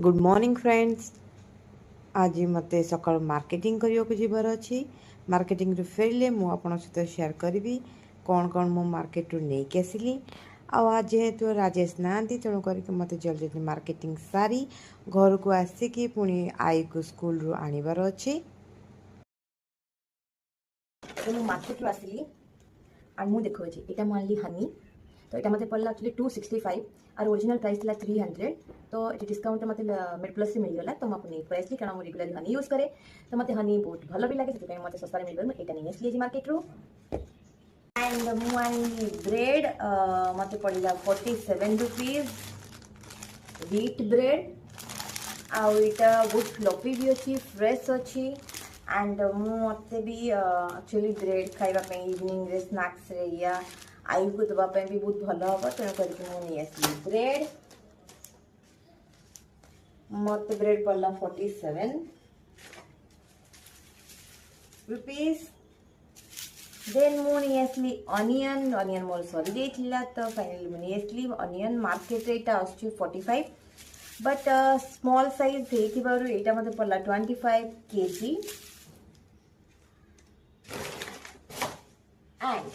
Good morning friends. आज मत सका मार्केटिंग करने को जीवार अच्छी। मार्केटिंग रू फेरले मु आपन सहित शेयर करी कौन कौन मु मार्केट रू नहीं आसली। आज जेहेतु राजेश ना तेणु करके मत जल्दी जल्दी मार्केटिंग सारी घर को आसिकी पुणी आई को स्कूल रू आनिबार अच्छी। तो मु मार्केट रू आसली और मु देखो ये मुझे हनी तो ये मत पड़ा एक्चुअली 265 और ओरिजिनल प्राइस था 300 तो ये डिस्काउंट मत मेड प्लस से मिलगला तो मुझे नहीं पड़ाई कारण मुझे रेगुलर हनी यूज करे तो मत हनी बहुत भल भी लगे से मत सस्ता मिल गया ये नहीं आसली मार्केट रू। एंड मुझे ब्रेड मत पड़ा 47 रुपीज व्हीट ब्रेड आईटा बहुत फ्लफी भी अच्छी फ्रेश अच्छी। एंड मत भी एक्चुअली ब्रेड खावाई इवनिंग रे स्नैक्स रे या आई को देवाई भी बहुत भल हम तेणु करके नहीं आसली ब्रेड। मत ब्रेड पड़ा 47 रुपीज। देन मु नहीं आसली अनियन अनियन मोर सरी जाइथिला तो फाइनली मु नहीं आसली अनियन मार्केट रे एटा आछी 45 बट स्मॉल साइज हेतिबारु एटा मते पड़ला 25 केजी। एंड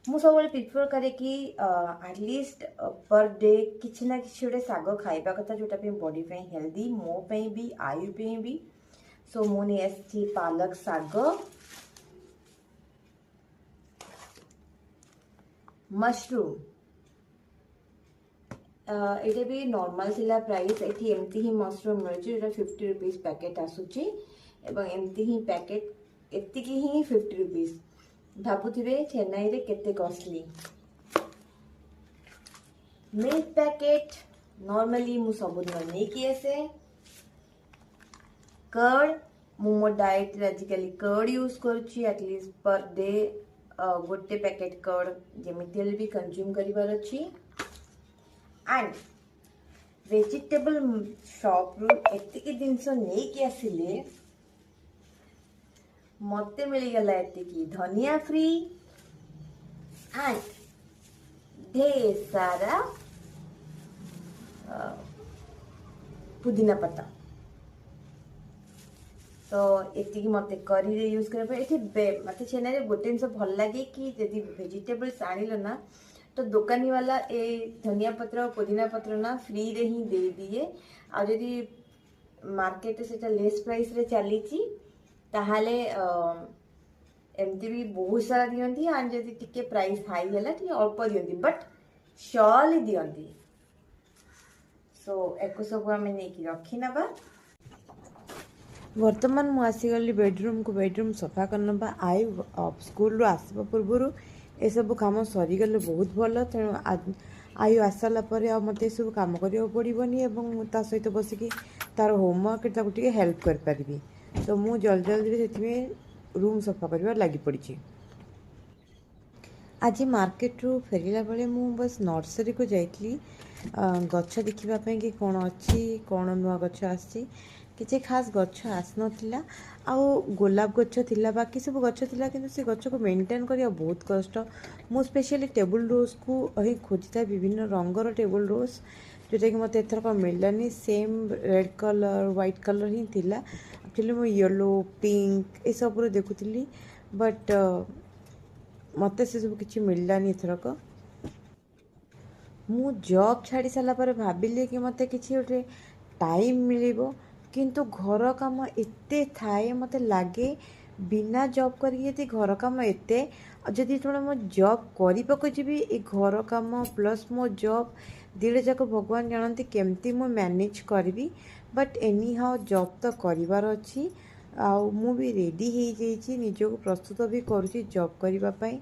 मु सब प्रिफर करे कि एटलिस्ट पर डे किसी ना किसी गोटे साग खाइबा कथा जोटा बॉडी पे हेल्दी मो पे भी आयु पे भी। सो मु नहीं आसी पालक साग मशरूम ये भी नॉर्मल थिला प्राइस एठी एमती ही मशरूम मिलुची जेटा 50 रुपीस पैकेट आसुची एवं एमती ही पैकेट एतिकी ही 50 रुपीस। भाबुथिबे चेन्नई रे केते कॉस्टली। मिल्क पैकेट नॉर्मली मु सबुदिन नेकी आसे। कर्ड मु मो डाइट रे आजिकली कर्ड यूज करूची एटलीस्ट पर डे गोटे पैकेट कर्ड जेमिति भी कंज्यूम करिवार अछि। एंड वेजिटेबल शॉप रू एतिकी जिनस नेकी आसिले मते मिलगला एतिकी धनिया फ्री एंड ढेर सारा पुदीना पत्ता तो एतिकी मते करी रे यूज करे एठी मते चेन्नई रे गोटे जिनस भल लागे कि यदि वेजिटेबल्स आनिलो ना तो दुकानी वाला ए धनिया पत्र और पुदीना पत्र ना फ्री रे ही दे दिए और यदि मार्केट से लेस प्राइस रे चली ताहले एमती भी बहुत सारा दियंती एंड जदि टिके प्राइस हाई हैला टिके अल्प दियंती बट शॉल दियंती। सो एको सब आमे नै कि रखी नबा। वर्तमान मु आसीगली बेडरूम को बेडरूम सफा करनबा आई स्कूल रू आसबा पूर्व ए सब काम सरीगले बहुत भल तेणु आयु आसाला मत सब कम करा पड़ोनी और ता सहित बसिकी तार होमवर्क हेल्प कर पारिबी। तो मु जल्दी जल्दी से रूम सफा करवा लगी पड़ी। आज मार्केट रू फेरला बेले मु बस नर्सरी को जाइली गछ देखापी कि कौन अच्छी कौन नुआ गछ आसी किसी खास गछ आसनला आउ गोलाप गछ थिला बाकी सब गछ थिला किंतु से गछ को मेंटेन करिया बहुत कष्ट। मु स्पेशली टेबल रोज को ही खोजी था विभिन्न रंगर टेबल रोज जोटा कि मत एथर मिललानी same red colour white colour ही थिला। एक्चुअली मु येलो पिंक ए सब देखुली बट मत से सब किसी मिललानी एथरक। मु जॉब छाड़ी सारा पर भाविली कि मत किसी गोटे टाइम मिलिबो किंतु घर काम एते थाए मत लगे बिना जॉब करी घर काम एते जदि मो जॉब करने जी ए घर काम प्लस मो जॉब दिड़े जाक भगवान जानते केमती मु मैनेज करी बट एनी हाउ जॉब तो करिवार अच्छी आउ मु भी रेडी हो जाइए निजको प्रस्तुत भी करुँची जॉब करने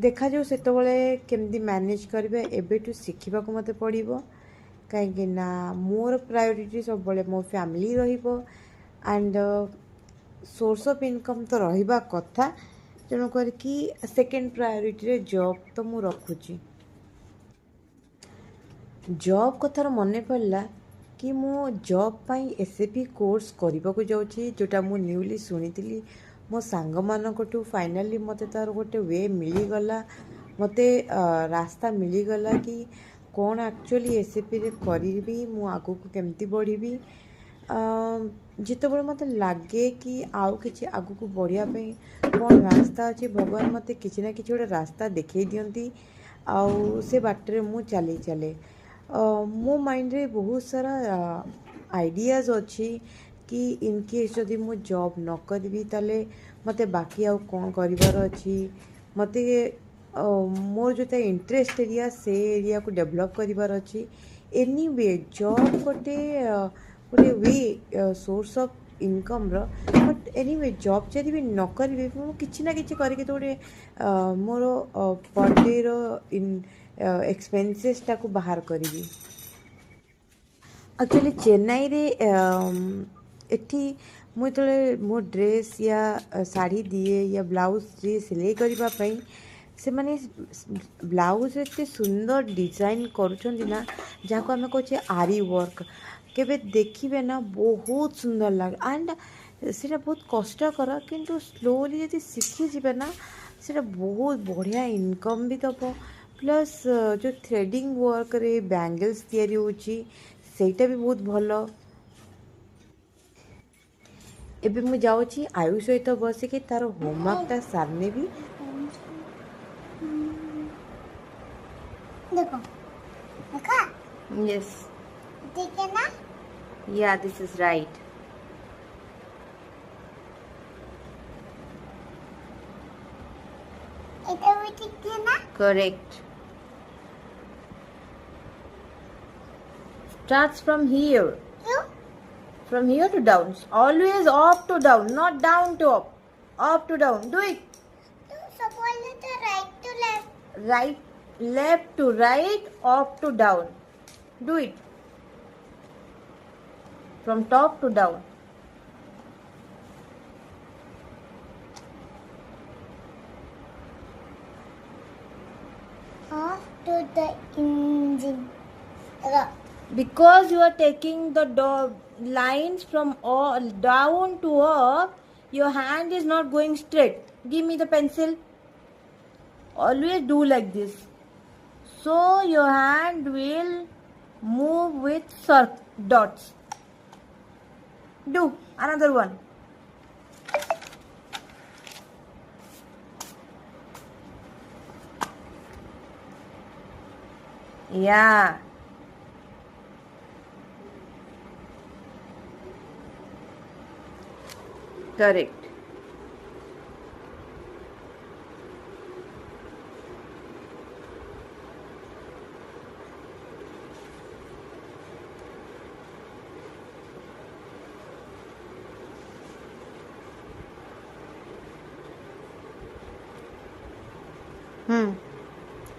देखा जाऊ से केमती मैनेज करेंगे एबेठू शिखा मत पड़ो कहीं मोर प्रायोरिटी सब मो फैमिली रहिबो एंड सोर्स ऑफ इनकम तो रहिबा कथा तेणु करके सेकेंड प्रायोरिटी रे जॉब तो मु रखुची। जॉब कथार मन पड़ला कि मु जॉब पाई एसएपी कोर्स करने को जाऊँगी जोटा मु न्यूली शुणी मो सांग मानकटू फाइनाली मते तार गोटे वे मिलीगला मते रास्ता मिलीगला कि କ'ଣ ଆକ୍ଚୁଆଲି ଏସିପିରେ କରିବି, ମୁଁ ଆଗକୁ କେମିତି ବଢ଼ିବି। ଯେତେବେଳେ ମୋତେ ଲାଗେ କି ଆଉ କିଛି ଆଗକୁ ବଢ଼ିବା ପାଇଁ କ'ଣ ରାସ୍ତା ଅଛି, ଭଗବାନ ମୋତେ କିଛି ନା କିଛି ଗୋଟେ ରାସ୍ତା ଦେଖାଇ ଦିଅନ୍ତି, ଆଉ ସେ ବାଟରେ ମୁଁ ଚାଲେ। ମୋ ମାଇଣ୍ଡରେ ବହୁତ ସାରା ଆଇଡ଼ିଆଜ୍ ଅଛି କି ଇନ୍ କେସ୍ ଯଦି ମୁଁ ଜବ୍ ନ କରିବି ତାହେଲେ ମୋତେ ବାକି ଆଉ କ'ଣ କରିବାର ଅଛି। ମୋତେ ମୋର ଯେଉଁଟା ଇଣ୍ଟରେଷ୍ଟ ଏରିଆ ସେ ଏରିଆକୁ ଡେଭଲପ୍ କରିବାର ଅଛି। ଏନିୱେ ଜବ୍ ଗୋଟେ ୱେ ସୋର୍ସ ଅଫ୍ ଇନକମ୍ର, ବଟ୍ ଏନିୱେ ଜବ୍ ଯଦି ବି ନ କରିବି ମୁଁ କିଛି ନା କିଛି କରିକି ତ ଗୋଟେ ମୋର ପର୍ ଡେର ଏକ୍ସପେନ୍ସେସ୍ଟାକୁ ବାହାର କରିବି। ଆକ୍ଚୁଆଲି ଚେନ୍ନାଇରେ ଏଠି ମୁଁ ଯେତେବେଳେ ମୋ ଡ୍ରେସ୍ ୟା ଶାଢ଼ୀ ଦିଏ ୟା ବ୍ଲାଉଜ୍ ଦିଏ ସିଲେଇ କରିବା ପାଇଁ, ସେମାନେ ବ୍ଲାଉଜ୍ ଏତେ ସୁନ୍ଦର ଡିଜାଇନ୍ କରୁଛନ୍ତି ନା, ଯାହାକୁ ଆମେ କହୁଛେ ଆରି ୱାର୍କ। କେବେ ଦେଖିବେ ନା, ବହୁତ ସୁନ୍ଦର ଲାଗେ। ଆଣ୍ଡ ସେଇଟା ବହୁତ କଷ୍ଟକର, କିନ୍ତୁ ସ୍ଲୋଲି ଯଦି ଶିଖିଯିବେ ନା ସେଇଟା ବହୁତ ବଢ଼ିଆ ଇନକମ୍ ବି ଦେବ। ପ୍ଲସ୍ ଯେଉଁ ଥ୍ରେଡ଼ିଂ ୱାର୍କରେ ବ୍ୟାଙ୍ଗଲ୍ସ ତିଆରି ହେଉଛି ସେଇଟା ବି ବହୁତ ଭଲ। ଏବେ ମୁଁ ଯାଉଛି ଆୟୁ ସହିତ ବସିକି ତାର ହୋମୱାର୍କଟା ସାରିନେବି। देखो देखा Yes, ठीक है ना yeah, this is right. इधर भी ठीक है ना Correct. Starts from here. क्यों From here to down. Always up to down, not down to up. Up to down. Do it. तुम सब बोले तो right to left Right, left to right, up to down. Do it. From top to down. off to the engine देखो Because you are taking the lines from down to up, your hand is not going straight. Give me the pencil. Always do like this. So your hand will move with dots. Do another one. Yeah. Correct.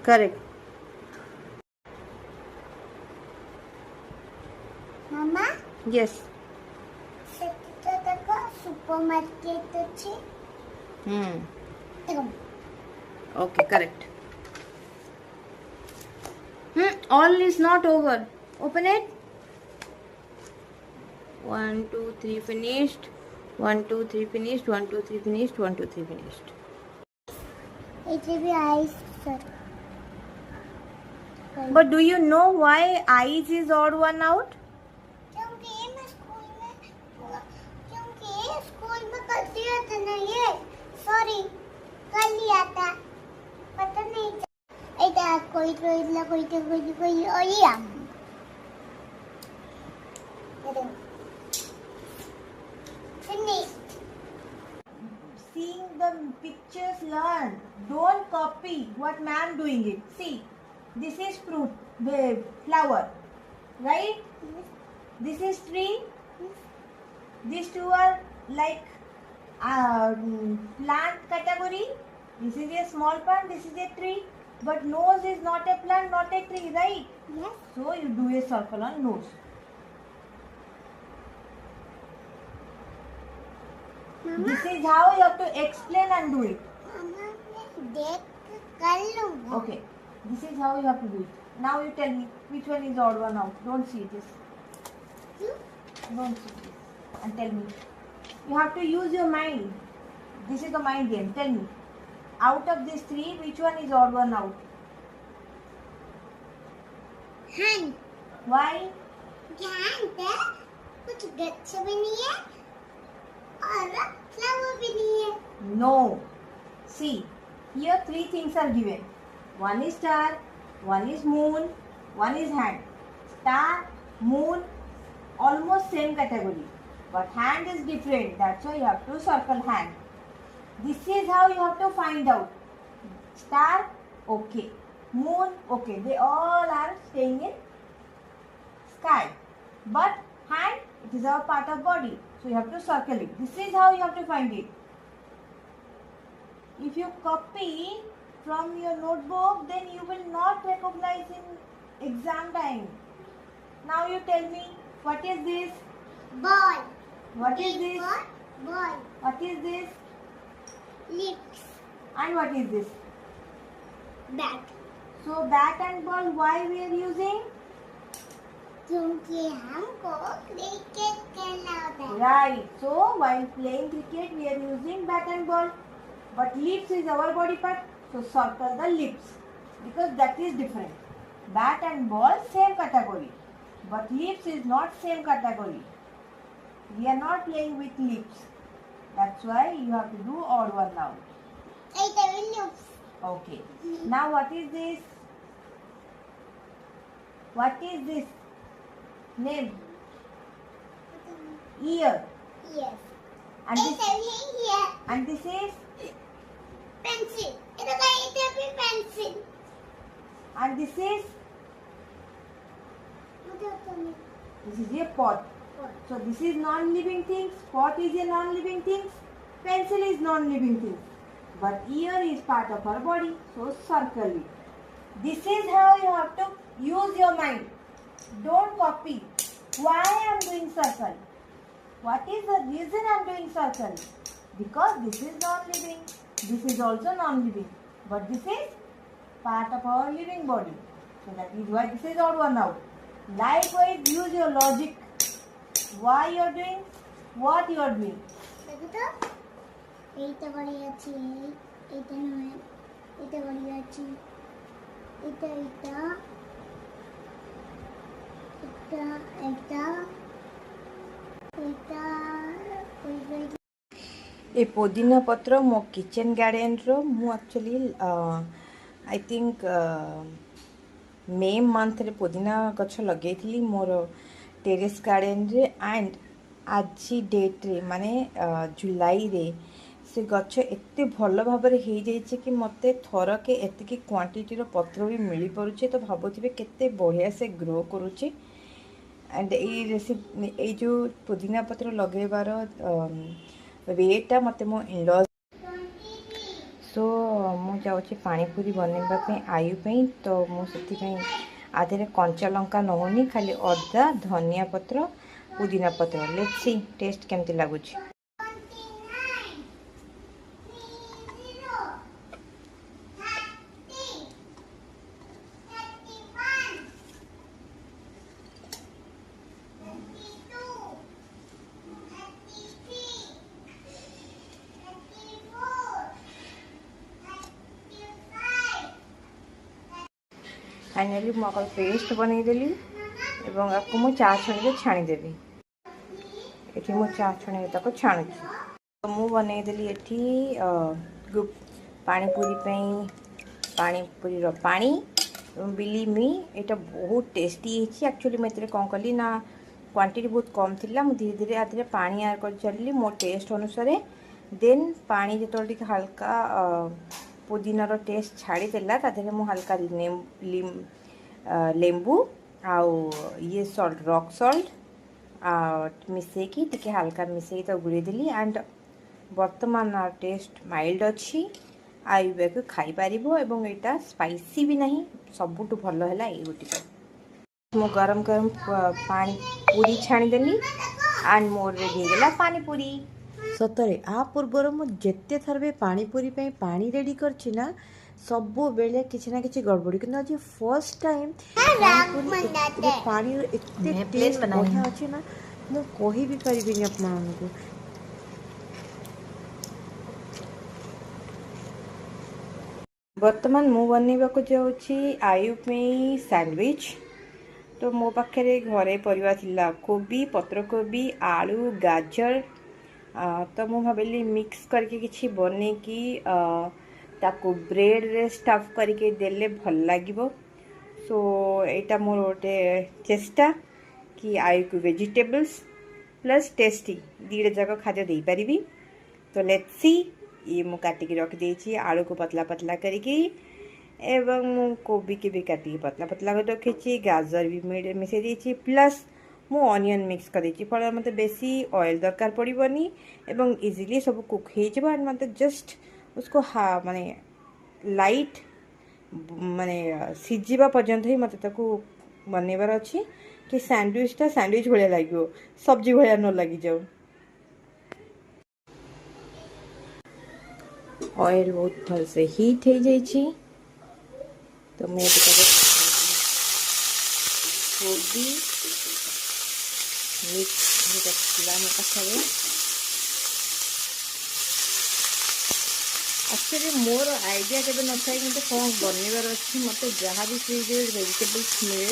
Correct. Mama Yes. ସେଠି ତ ଦେଖ supermarket ଅଛି ଦେଖ Okay, correct. All is not over. Open it. 1, 2, 3 finished. 1, 2, 3 finished. 1, 2, 3 finished. 1, 2, 3 finished. ଏଠି ବି ice But do you know why eyes is odd one out? क्योंकि school में कर दिया था ना ये सॉरी कर लिया था पता नहीं ऐसा कोई और ये finish Seeing the pictures, learn. Don't copy what ma'am doing it. See, this is fruit, the flower, right? This is tree. These two are like plant category. This is a small plant. This is a tree. But nose is not a plant, not a tree, right? yes So you do a circle on nose. Mama This is how you have to explain and do it. मामा मैं देख कर लूँगा Okay. This is how you have to do it. Now you tell me which one is odd one out. Don't see this. Don't see this. And tell me. You have to use your mind. This is the mind game. Tell me. Out of these three, which one is odd one out? hand. Why? Hand है कुछ गच्छ भी नहीं है और flower भी नहीं है. No. See, here three things are given. One is star, one is moon, one is hand. Star, moon, almost same category. But hand is different. That's why you have to circle hand. This is how you have to find out. Star, okay. Moon, okay. They all are staying in sky. But hand, it is our part of body. So you have to circle it. This is how you have to find it. If you copy from your notebook, then you will not recognize in exam time. Now you tell me, what is this? Ball. What is this? Ball. What is this? Lips. And what is this? Bat. So bat and ball, why we are using? क्योंकि हमको cricket खेलना होता है. Right. So while playing cricket, we are using bat and ball. But lips is our body part. So circle the lips because that is different. Bat and ball same category. But lips is not same category. We are not playing with lips. That's why you have to do odd one now. It is lips. Okay. Now what is this? What is this? Name. Ear. Yes. And It this, is here. and this is, Pencil. It is pencil. and this is, this is a pot. So this is non-living things. Pot is a non-living things. Pencil is non-living things. But ear is part of our body. So circle it. This is how you have to use your mind. Don't copy. Why I am doing circle? What is the reason I am doing circle? Because this is non-living. This is also non-living. But this is part of our living body. So that is why this is odd one out. Likewise, use your logic. Why you are doing what you are doing. देखो तो এইটা বড়ি আছে এইটা নয় এটা বড়ি আছে এটা এটা এটা এটা এটা ওই ए पुदीना पत्र मो किचन गार्डन रो मु actually I think May month रे पुदीना गछ लगे थी मोर टेरेस गार्डन रे एंड आज डेट रे माने जुलाई रे से गछ एते भल भाव रे हे जाइछे कि मते थर के एतिकी क्वांटिटी रो पत्र भी मिली परुचे तो भाबुथिबे केते बढ़िया से ग्रो करूचे एंड ए रेसिपी ए जो पुदीना पत्र लगेबार रेटा मत मो इनलॉज सो मु जाऊँगी पानीपुरी बनवाई आयु तो मुझे आधे कंचा लंका नौनी खाली अदा धनिया पत्र पुदीना पत्र लेट्स सी टेस्ट केमती लगुच फाइनली मुझे पेस्ट बनईदेली एवं आपको मु चा छणी छाणीदेवी ये मु चा छणी तक छाणुची तो मु बनईदेली ये पानीपुरी पानीपुरी पानी बिलीव मी यहाँ बहुत टेस्टी एक्चुअली मुझे कौन कली ना क्वांटिटी बहुत कम थी मुझे धीरे धीरे आधे पानी ऐड कर चली मो टेस्ट अनुसार देन पानी जो हल्का पुदीनार टेस्ट छाड़ीदेला तादेह मु हल्का लेंबू आउ ये सल्ट रॉक सल्ट मिसेकी टिके हल्का मिसेकी तो गुड़ेदेली एंड वर्तमान टेस्ट माइल्ड अच्छी आयुबे को खाई पारिबो एवं एटा स्पाइसी भी नहीं सबुठु भल है ये गोटे मो गरम गरम पानी पूरी छाणीदेली एंड मोर रेडी होगा पानी पूरी सतरे आ पूर्वर मु जेते थर भी पानीपुरी पानी रेडी करछि ना सबु बेले किछि ना किछि गड़बड़ी कि आज फर्स्ट टाइम पानी एते टेस्ट बढ़िया अछि ना मु कहि भी परिबिनी आपन को वर्तमान मु बनैबा को जाउछि आयु में सैंडविच तो मो पाखे घरे परिवा थिला कोबी पत्रकोबी आलू गाजर तो मु भाविली मिक्स करके किसी बने कि ताको ब्रेड रे स्टफ करके देले भल लागिबो। सो एटा मोर गोटे चेष्टा कि आई को वेजिटेबल्स प्लस टेस्टी दीटा जाक खाद्य दे पारिबी। तो लेट्स सी ये मु काटिकी रख देछि आलू को पतला पतला करके एवं मु कोबी के भी काटिकी पतला पतला कर रखी गाजर भी मिसई देछि प्लस मु ऑनियन मिक्स कर देछि फल मते बेसी ऑयल दरकार पड़िबनी एवं इजीली सब कुक हो जब एंड मते जस्ट उसको माने लाइट माने सिजिबा पर्यंत ही मते ताको बनेबार अछि कि सैंडविच भलिया लागियो सब्जी भलिया न लागि जाओ। ऑयल बहुत भल से हीट हो जाइए तो मैं कोबी मिक्स पाखे एक्चुअली मोर आइडिया केवे न था कि कौन बनवार अच्छी मत जहाँ भी फ्रिज वेजिटेबल्स मिले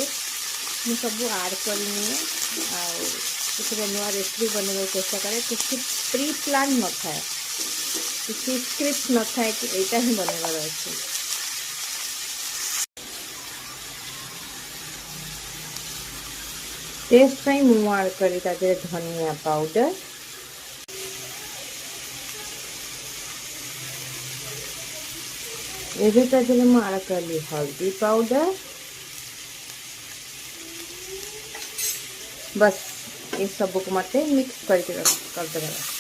मुझे सब आड करनी किसी नुआ रेसिपी बनवा चेष्टा करे किसी प्री प्लान न था किसी स्क्रिप्ट न था कि एटा ही बनवार अच्छे। टेस्ट पाई मु आड करी धनिया पाउडर एबे तादेले मु आड कली हल्दी पाउडर बस ये सब को मते मिक्स करके कर देबा।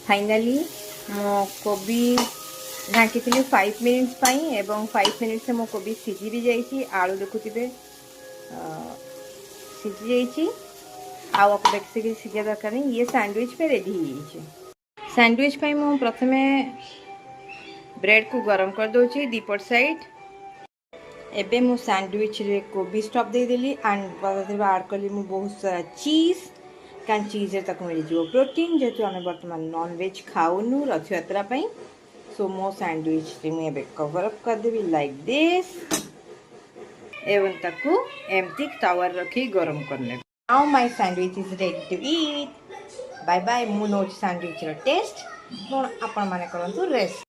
फाइनली मो कोबी ढाकी 5 मिनिट्स पाई एवं 5 मिनिट्स मो कोबी सिझी भी जाइए आलू देखुथिबे सिझी जाइए आउ बेसी सिझा दरकार नहीं ये सैंडविच पे रेडी हो सैंडविच पे मु प्रथमे ब्रेड को गरम कर दोची दीपट साइड एबे मु सैंडविच रे कोबी stuff they Delhi and add कली मु बहुत सारा चीज कारण चीज तक मिल जो प्रोटीन जेतु आम बर्तमान नॉन वेज खाऊनु रथयात्रा पई। सो मो सैंडविच मुझे कवर अप करदेवी लाइक दिस एवं ताकू एमती टावर रखी गरम करने। Now my sandwich is ready to eat. Bye bye. मु नो सैंडविच रो टेस्ट आपण माने करंतु रेस्ट।